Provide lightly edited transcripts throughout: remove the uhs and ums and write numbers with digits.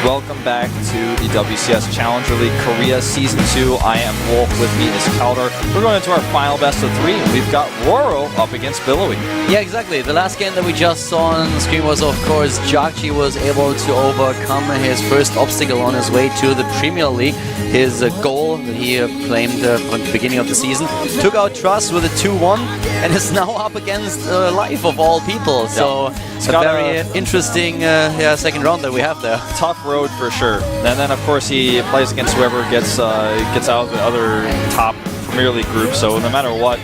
Welcome back to the WCS Challenger League Korea Season 2. I am Wolf, with me is Kaldor. We're going into our final best of 3, and we've got RorO up against Billowy. Yeah, exactly. The last game that we just saw on the screen was, of course, Jakji was able to overcome his first obstacle on his way to the Premier League. His goal that he claimed from the beginning of the season. Took out Trust with a 2-1 and is now up against Life of all people. So it's a very interesting second round that we have there. Tough road for sure. And then, of course, he plays against whoever gets out of the other top Premier League group. So no matter what,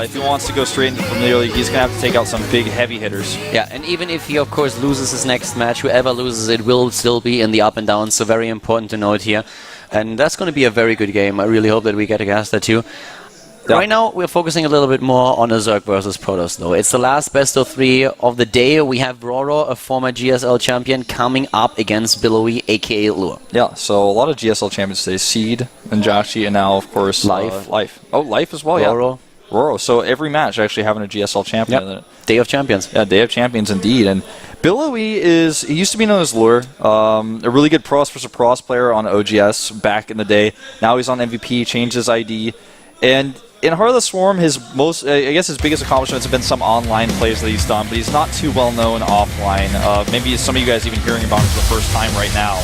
if he wants to go straight into the Premier League, he's going to have to take out some big heavy hitters. Yeah, and even if he, of course, loses his next match, whoever loses it will still be in the up and down. So very important to note here. And that's going to be a very good game. I really hope that we get against that too. Yeah. Right now, we're focusing a little bit more on a Zerg versus Protoss, though. It's the last best of 3 of the day. We have RorO, a former GSL champion, coming up against Billowy, aka Lure. Yeah, so a lot of GSL champions today. Seed and Jakji, and now, of course, Life. Oh, Life as well, RorO. Yeah. RorO. So every match actually having a GSL champion in it. Day of Champions. Yeah, Day of Champions indeed. And Billowy he used to be known as Lure, a really good Protoss versus Protoss player on OGS back in the day. Now he's on MVP, changed his ID. And in Heart of the Swarm, his biggest accomplishments have been some online plays that he's done, but he's not too well known offline. Maybe some of you guys even hearing about him for the first time right now.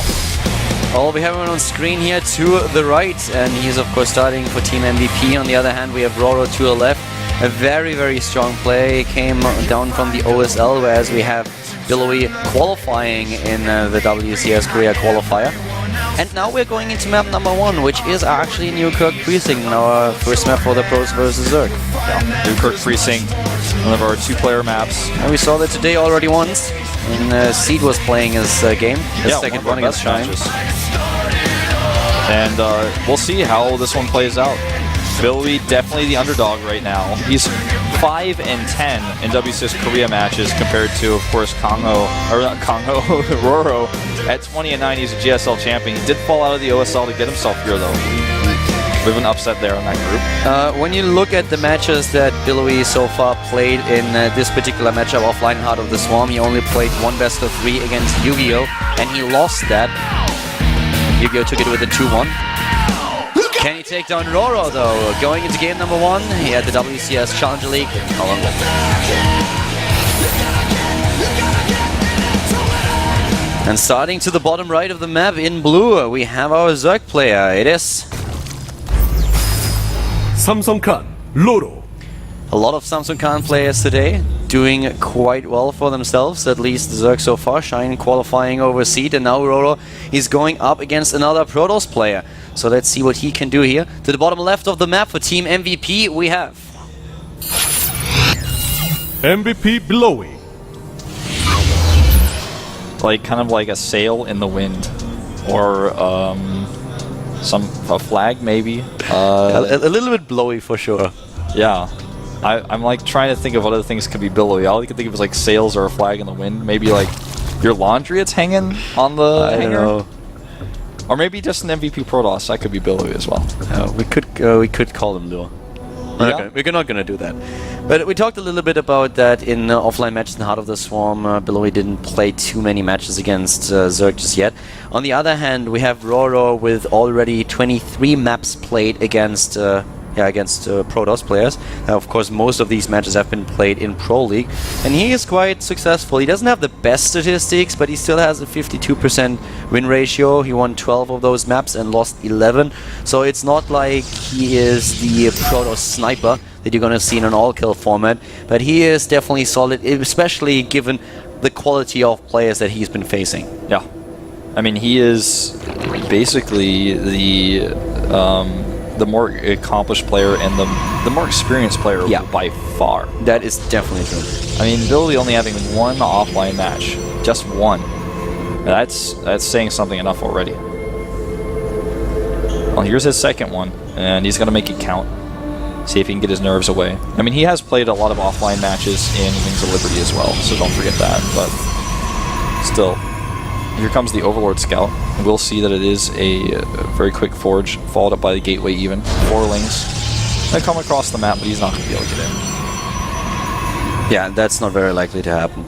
Well, we have him on screen here to the right, and he's of course starting for Team MVP. On the other hand, we have RorO to the left. A very, very strong play came down from the OSL, whereas we have Billowy qualifying in the WCS Korea qualifier. And now we're going into map number 1, which is actually Newkirk Precinct, our first map for the Pros versus Zerg. Yeah, Newkirk Precinct, one of our 2-player maps. And we saw that today already once, and Seed was playing his game, his second one against Shine. And we'll see how this one plays out. Billowy definitely the underdog right now. He's 5-10 in WCS Korea matches compared to, of course, RorO at 20-9. He's a GSL champion. He did fall out of the OSL to get himself here, though. We have an upset there on that group. When you look at the matches that Billowy so far played in this particular matchup offline Heart of the Swarm, he only played one best of 3 against Yu-Gi-Oh! And he lost that. Yu-Gi-Oh! Took it with a 2-1. Can he take down RorO, though? Going into game number 1, he had the WCS Challenger League. And starting to the bottom right of the map in blue, we have our Zerg player. It is Samsung Khan, RorO. a lot of Samsung Khan players today doing quite well for themselves, at least the Zerg so far. Shine qualifying over Seed, and now RorO is going up against another Protoss player. So let's see what he can do here. To the bottom left of the map for Team MVP, we have MVP Billowy. Kind of like a sail in the wind, or a flag maybe. a little bit blowy for sure. Yeah, I'm like trying to think of what other things could be Billowy. All I can think of is like sails or a flag in the wind. Maybe like your laundry that's hanging on the hanger. Don't know. Or maybe just an MVP Protoss. That could be Billowy as well. We could call them though. Yeah. We're not gonna do that. But we talked a little bit about that in offline matches in Heart of the Swarm. Billowy didn't play too many matches against Zerg just yet. On the other hand, we have RorO with already 23 maps played against Protoss players. Of course, most of these matches have been played in Pro League, and he is quite successful. He doesn't have the best statistics, but he still has a 52% win ratio. He won 12 of those maps and lost 11, so it's not like he is the Protoss sniper that you're gonna see in an all-kill format, but he is definitely solid, especially given the quality of players that he's been facing. Yeah, I mean, he is basically the more accomplished player and the more experienced player by far. That is definitely true. I mean, Billowy only having one offline match, just one. That's saying something enough already. Well, here's his second one, and he's gonna make it count. See if he can get his nerves away. I mean, he has played a lot of offline matches in Wings of Liberty as well, so don't forget that. But still, here comes the Overlord Scout. We'll see that it is a very quick forge, followed up by the Gateway even. 4 lings. They come across the map, but he's not going to be able to get in. Yeah, that's not very likely to happen.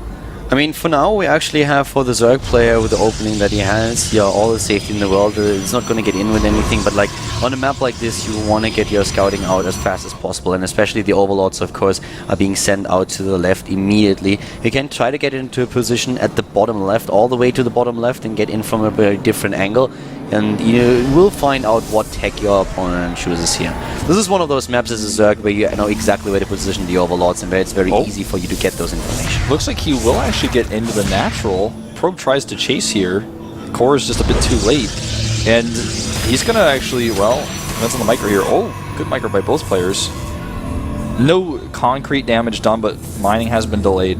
I mean, for now, we actually have for the Zerg player with the opening that he has, yeah, all the safety in the world. It's not going to get in with anything, but like on a map like this, you want to get your scouting out as fast as possible, and especially the overlords, of course, are being sent out to the left immediately. You can try to get into a position at the bottom left, all the way to the bottom left, and get in from a very different angle. And you will find out what tech your opponent chooses here. This is one of those maps as a Zerg where you know exactly where to position the overlords and where it's very easy for you to get those information. Looks like he will actually get into the natural. Probe tries to chase here. Core is just a bit too late. And he's going to actually, well, depends on the micro here. Oh, good micro by both players. No concrete damage done, but mining has been delayed.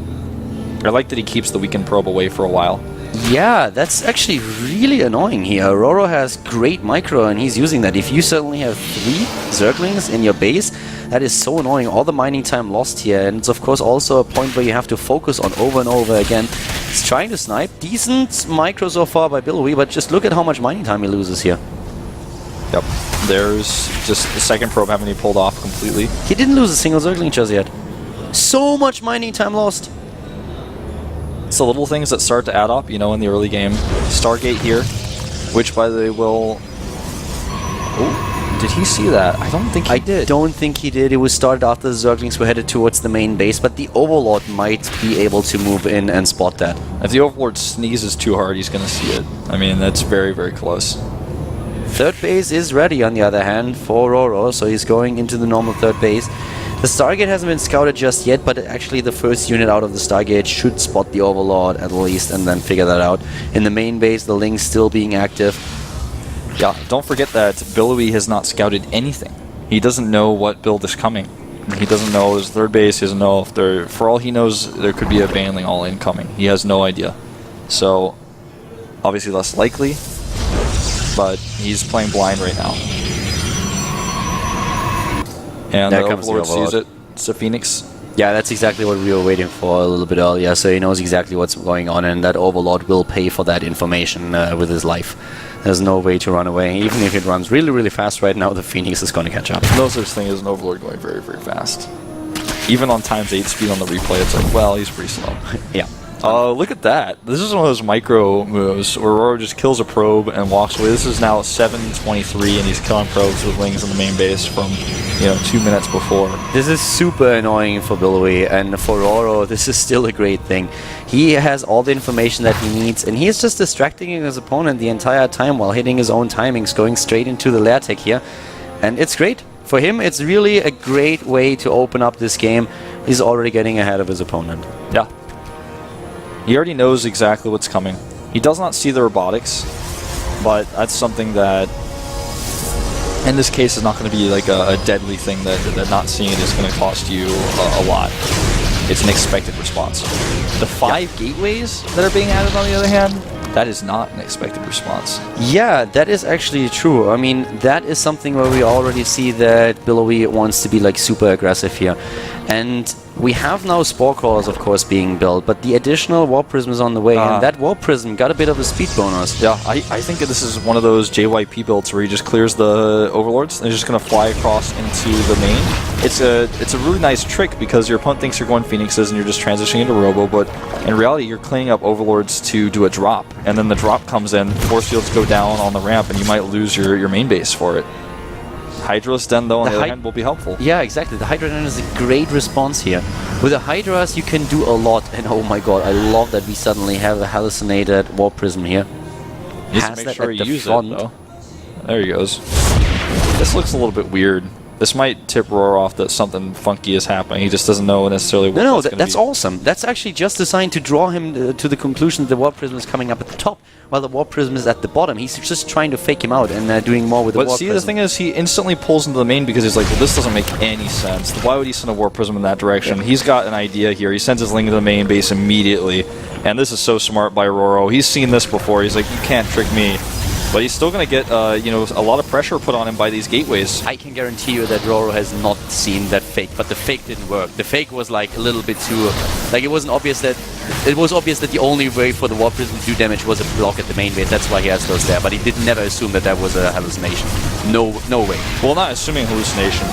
I like that he keeps the weakened probe away for a while. Yeah, that's actually really annoying here. RorO has great micro and he's using that. If you suddenly have 3 Zerglings in your base, that is so annoying. All the mining time lost here, and it's of course also a point where you have to focus on over and over again. He's trying to snipe. Decent micro so far by Billowy, but just look at how much mining time he loses here. Yep, there's just the second probe having to be pulled off completely. He didn't lose a single Zergling just yet. So much mining time lost. It's the little things that start to add up, you know, in the early game. Stargate here, which by the way will... Oh, did he see that? I don't think he did. I don't think he did. It was started after the Zerglings were headed towards the main base, but the Overlord might be able to move in and spot that. If the Overlord sneezes too hard, he's going to see it. I mean, that's very, very close. Third base is ready, on the other hand, for RorO, so he's going into the normal third base. The Stargate hasn't been scouted just yet, but actually the first unit out of the Stargate should spot the Overlord at least and then figure that out. In the main base, the Ling's still being active. Yeah, don't forget that Billowy has not scouted anything. He doesn't know what build is coming. He doesn't know his third base, he doesn't know if there... For all he knows, there could be a Banling all incoming. He has no idea. So, obviously less likely, but he's playing blind right now. And the Overlord sees it. It's a Phoenix. Yeah, that's exactly what we were waiting for a little bit earlier, so he knows exactly what's going on, and that Overlord will pay for that information with his life. There's no way to run away. Even if it runs really, really fast right now, the Phoenix is going to catch up. No such thing as an Overlord going very, very fast. Even on ×8 speed on the replay, it's like, well, he's pretty slow. Yeah. Look at that. This is one of those micro moves where RorO just kills a probe and walks away. This is now 7:23 and he's killing probes with Lings in the main base from, 2 minutes before. This is super annoying for Billowy, and for RorO, this is still a great thing. He has all the information that he needs, and he's just distracting his opponent the entire time while hitting his own timings, going straight into the lair tech here. And it's great. For him, it's really a great way to open up this game. He's already getting ahead of his opponent. Yeah. He already knows exactly what's coming. He does not see the robotics, but that's something that, in this case, is not going to be like a deadly thing that not seeing it is going to cost you a lot. It's an expected response. The 5 gateways that are being added, on the other hand, that is not an expected response. Yeah, that is actually true. I mean, that is something where we already see that Billowy wants to be like super aggressive here. And we have now Spore Crawlers, of course, being built, but the additional Warp Prism is on the way, and that Warp Prism got a bit of a speed bonus. Yeah, I think that this is one of those JYP builds where he just clears the Overlords, and he's just going to fly across into the main. It's a really nice trick because your opponent thinks you're going Phoenixes and you're just transitioning into Robo, but in reality you're cleaning up Overlords to do a drop, and then the drop comes in, force fields go down on the ramp, and you might lose your main base for it. Hydra's Den, though, on the other hand, will be helpful. Yeah, exactly. The Hydra Den is a great response here. With the Hydras, you can do a lot, and oh my god, I love that we suddenly have a hallucinated Warp Prism here. Just make sure you use it, though. There he goes. This looks a little bit weird. This might tip RorO off that something funky is happening. He just doesn't know necessarily what No, that's awesome. That's actually just designed to draw him to the conclusion that the Warp Prism is coming up at the top, while the Warp Prism is at the bottom. He's just trying to fake him out and doing more with the Warp Prism. But see, the thing is, he instantly pulls into the main because he's like, well, this doesn't make any sense. Why would he send a Warp Prism in that direction? Yeah. He's got an idea here. He sends his Ling to the main base immediately, and this is so smart by RorO. He's seen this before. He's like, you can't trick me. But he's still going to get, a lot of pressure put on him by these gateways. I can guarantee you that RorO has not seen that fake, but the fake didn't work. The fake was like a little bit too, like it was obvious that the only way for the Warp Prism to do damage was a block at the main base. That's why he has those there. But he did never assume that that was a hallucination. No way. Well, not assuming hallucination.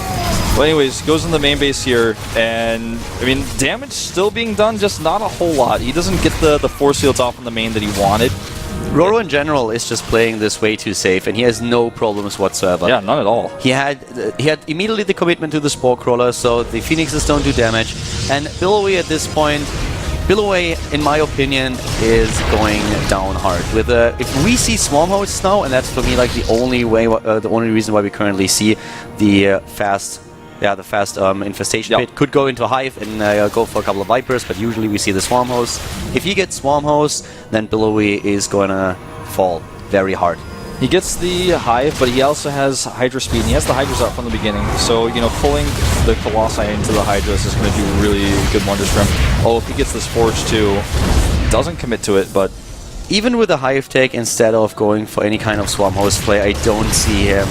Well, anyways, goes in the main base here, and I mean, damage still being done, just not a whole lot. He doesn't get the force fields off on the main that he wanted. RorO in general is just playing this way too safe, and he has no problems whatsoever. Yeah, none at all. He had immediately the commitment to the Spore Crawler, so the Phoenixes don't do damage. And Billowy at this point, Billowy, in my opinion, is going down hard. With if we see Swarm Hosts now, and that's for me like the only way, the only reason why we currently see the fast infestation pit. Could go into Hive and go for a couple of Vipers, but usually we see the Swarm Host. If he gets Swarm Host, then Billowy is going to fall very hard. He gets the Hive, but he also has Hydra speed, and he has the Hydras up from the beginning. So, you know, pulling the Colossi into the Hydras is going to do really good wonders for him. Oh, if he gets this Forge too, doesn't commit to it, but even with a Hive take, instead of going for any kind of Swarm Host play, I don't see him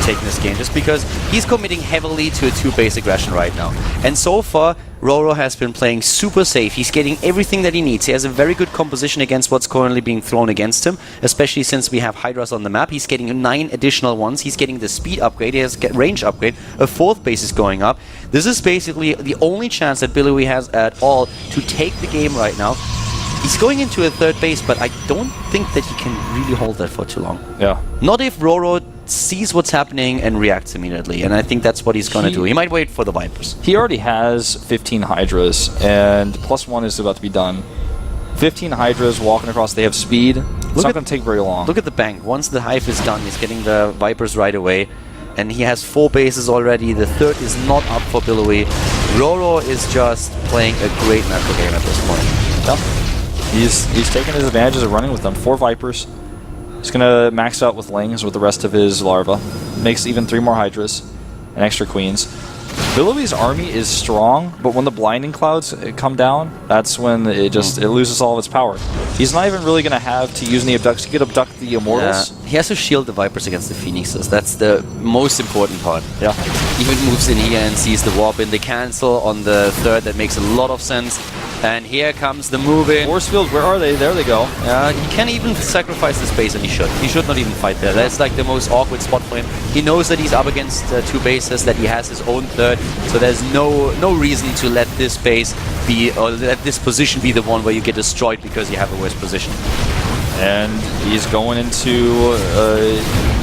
taking this game, just because he's committing heavily to a 2-base aggression right now. And so far, RorO has been playing super safe. He's getting everything that he needs. He has a very good composition against what's currently being thrown against him, especially since we have Hydras on the map. He's getting 9 additional ones. He's getting the speed upgrade. He has range upgrade. A 4th base is going up. This is basically the only chance that Billowy has at all to take the game right now. He's going into a 3rd base, but I don't think that he can really hold that for too long. yeah. Not if RorO sees what's happening and reacts immediately, and I think that's what he's going to do. He might wait for the Vipers. He already has 15 Hydras, and +1 is about to be done. 15 Hydras walking across, they have speed. It's not going to take very long. Look at the bank. Once the Hive is done, he's getting the Vipers right away. And he has 4 bases already. The 3rd is not up for Billowy. RorO is just playing a great macro game at this point. Yeah. He's taking his advantages of running with them. 4 Vipers. He's going to max out with Lings with the rest of his larva. Makes even 3 more Hydras and extra Queens. Billowy's army is strong, but when the blinding clouds come down, that's when it loses all of its power. He's not even really going to have to use any abducts. He could abduct the Immortals. Yeah. He has to shield the Vipers against the Phoenixes. That's the most important part. Yeah. Even moves in here and sees the warp in. The cancel on the 3rd. That makes a lot of sense. And here comes the move in. Force field, where are they? There they go. He can even sacrifice the space, and he should. He should not even fight there. That's like the most awkward spot for him. He knows that he's up against 2 bases, that he has his own 3rd, so there's no reason to let this base be, or let this position be the one where you get destroyed because you have a worse position. And he's going into,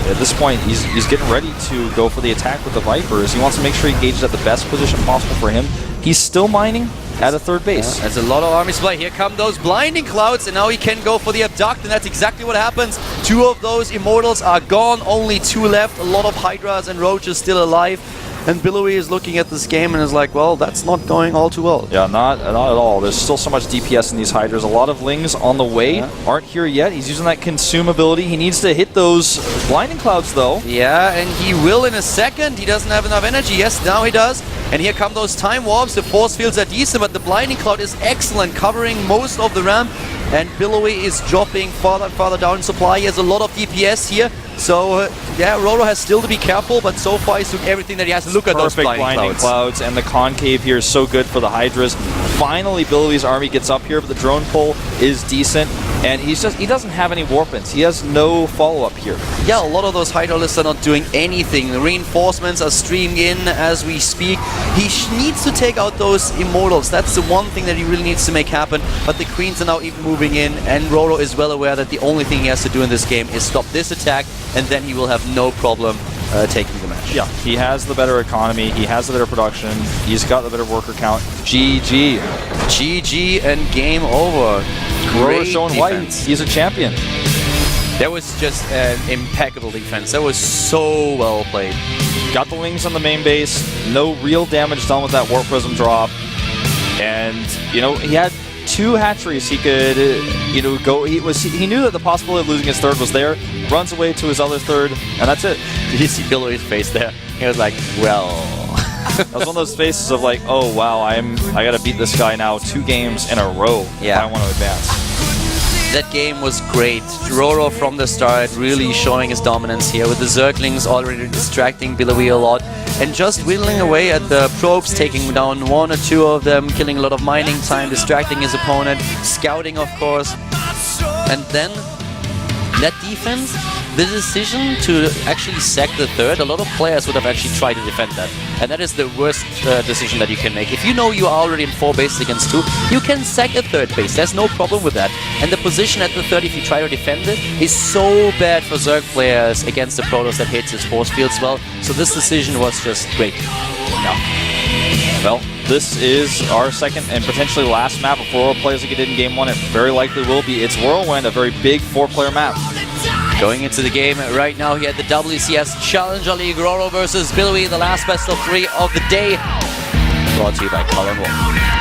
at this point, he's getting ready to go for the attack with the Vipers. He wants to make sure he engages at the best position possible for him. He's still mining at a 3rd base. Yeah, there's a lot of army supply. Here come those blinding clouds, and now he can go for the abduct, and that's exactly what happens. 2 of those Immortals are gone, only 2 left. A lot of Hydras and Roaches still alive. And Billowy is looking at this game and is like, well, that's not going all too well. Yeah, not at all. There's still so much DPS in these Hydras. A lot of Lings on the way. Aren't here yet. He's using that consume ability. He needs to hit those blinding clouds, though. Yeah, and he will in a second. He doesn't have enough energy. Yes, now he does. And here come those time warps. The force fields are decent, but the blinding cloud is excellent, covering most of the ramp. And Billowy is dropping farther and farther down in supply. He has a lot of DPS here. So, yeah, RorO has still to be careful, but so far he's doing everything that he has to look at those blinding clouds. And the concave here is so good for the Hydras. Finally, Billowy's army gets up here, but the drone pull is decent. And he doesn't have any warpins. He has no follow-up here. Yeah, a lot of those Hydralisks are not doing anything. The reinforcements are streaming in as we speak. He needs to take out those Immortals. That's the one thing that he really needs to make happen. But the Queens are now even moving in, and RorO is well aware that the only thing he has to do in this game is stop this attack, and then he will have no problem taking the match. Yeah, he has the better economy, he has the better production, he's got the better worker count. GG. GG and game over. RorO showing why he's a champion. That was just an impeccable defense. That was so well played. Got the Lings on the main base, no real damage done with that Warp Prism drop. And, you know, he had 2 hatcheries he could, go. He knew that the possibility of losing his 3rd was there. Runs away to his other 3rd, and that's it. Did you see Billowy's face there? He was like, well. That was one of those faces of like, oh wow, I gotta beat this guy now 2 games in a row if I want to advance. That game was great. RorO from the start really showing his dominance here with the Zerglings already distracting Billowy a lot and just whittling away at the probes, taking down 1 or 2 of them, killing a lot of mining time, distracting his opponent, scouting of course. And then that defense the decision to actually sack the third, a lot of players would have actually tried to defend that. And that is the worst decision that you can make. If you know you are already in 4 bases against 2, you can sack a third base. There's no problem with that. And the position at the third, if you try to defend it, is so bad for Zerg players against the Protoss that hits his force fields well. So this decision was just great. Yeah. Well, this is our second and potentially last map before RorO plays like it did in Game 1. It very likely will be. It's Whirlwind, a very big 4-player map. Going into the game right now here at the WCS Challenger League, RorO versus Billowy, the last best of 3 of the day. Brought to you by Color Wolf.